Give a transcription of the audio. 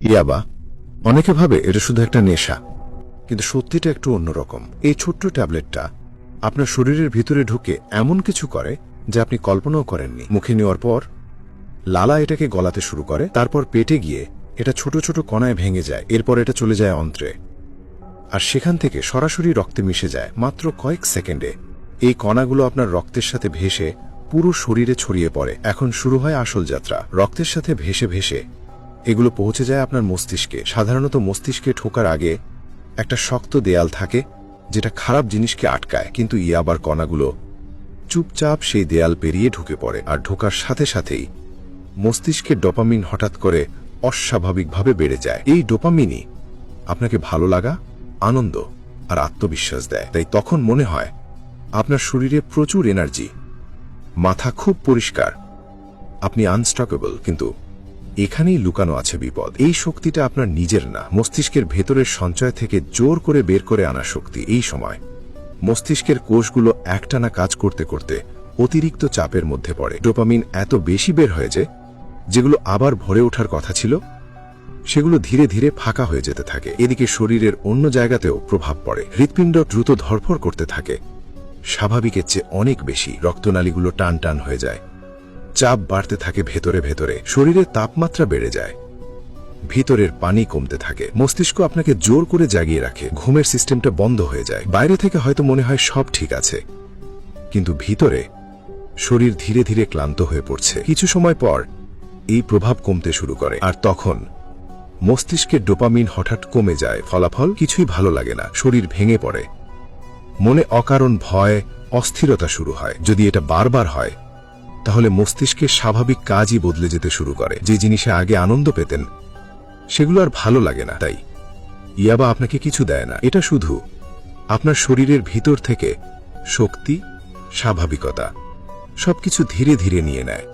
ইয়াবা অনেকে ভাবে এটা শুধু একটা নেশা, কিন্তু সত্যিটা একটু অন্যরকম। এই ছোট্ট ট্যাবলেটটা আপনার শরীরের ভিতরে ঢুকে এমন কিছু করে যা আপনি কল্পনাও করেননি। মুখে নেওয়ার পর লালা এটাকে গলাতে শুরু করে, তারপর পেটে গিয়ে এটা ছোট ছোট কণায় ভেঙে যায়। এরপর এটা চলে যায় অন্ত্রে, আর সেখান থেকে সরাসরি রক্তে মিশে যায় মাত্র কয়েক সেকেন্ডে। এই কণাগুলো আপনার রক্তের সাথে ভেসে পুরো শরীরে ছড়িয়ে পড়ে। এখন শুরু হয় আসল যাত্রা। রক্তের সাথে ভেসে ভেসে এগুলো পৌঁছে যায় আপনার মস্তিষ্কে। সাধারণত মস্তিষ্কে ঢোকার আগে একটা শক্ত দেয়াল থাকে যেটা খারাপ জিনিসকে আটকায়, কিন্তু ইয়াবার কণাগুলো চুপচাপ সেই দেয়াল পেরিয়ে ঢুকে পড়ে। আর ঢোকার সাথে সাথেই মস্তিষ্কের ডোপামিন হঠাৎ করে অস্বাভাবিকভাবে বেড়ে যায়। এই ডোপামিনই আপনাকে ভালো লাগা, আনন্দ আর আত্মবিশ্বাস দেয়। তাই তখন মনে হয় আপনার শরীরে প্রচুর এনার্জি, মাথা খুব পরিষ্কার, আপনি আনস্টকেবল। কিন্তু এখানেই লুকানো আছে বিপদ। এই শক্তিটা আপনার নিজের না, মস্তিষ্কের ভেতরের সঞ্চয় থেকে জোর করে বের করে আনা শক্তি। এই সময় মস্তিষ্কের কোষগুলো একটানা কাজ করতে করতে অতিরিক্ত চাপের মধ্যে পড়ে। ডোপামিন এত বেশি বের হয়ে যে যেগুলো আবার ভরে ওঠার কথা ছিল সেগুলো ধীরে ধীরে ফাঁকা হয়ে যেতে থাকে। এদিকে শরীরের অন্য জায়গাতেও প্রভাব পড়ে। হৃৎপিণ্ড দ্রুত ধড়ফড় করতে থাকে, স্বাভাবিকের চেয়ে অনেক বেশি। রক্তনালীগুলো টান টান হয়ে যায়, চাপ বাড়তে থাকে ভেতরে ভেতরে, শরীরের তাপমাত্রা বেড়ে যায়, ভিতরের পানি কমতে থাকে। মস্তিষ্ক আপনাকে জোর করে জাগিয়ে রাখে, ঘুমের সিস্টেমটা বন্ধ হয়ে যায়। বাইরে থেকে হয়তো মনে হয় সব ঠিক আছে, কিন্তু ভিতরে শরীর ধীরে ধীরে ক্লান্ত হয়ে পড়ছে। কিছু সময় পর এই প্রভাব কমতে শুরু করে, আর তখন মস্তিষ্কের ডোপামিন হঠাৎ কমে যায়। ফলাফল কিছুই ভালো লাগে না, শরীর ভেঙে পড়ে, মনে অকারণ ভয়, অস্থিরতা শুরু হয়। যদি এটা বারবার হয় তাহলে মস্তিষ্কের স্বাভাবিক কাজই বদলে যেতে শুরু করে। যে জিনিসে আগে আনন্দ পেতেন সেগুলো আর ভালো লাগে না। তাই ইয়াবা আপনাকে কিছু দেয় না, এটা শুধু আপনার শরীরের ভিতর থেকে শক্তি, স্বাভাবিকতা সবকিছু ধীরে ধীরে নিয়ে নেয়।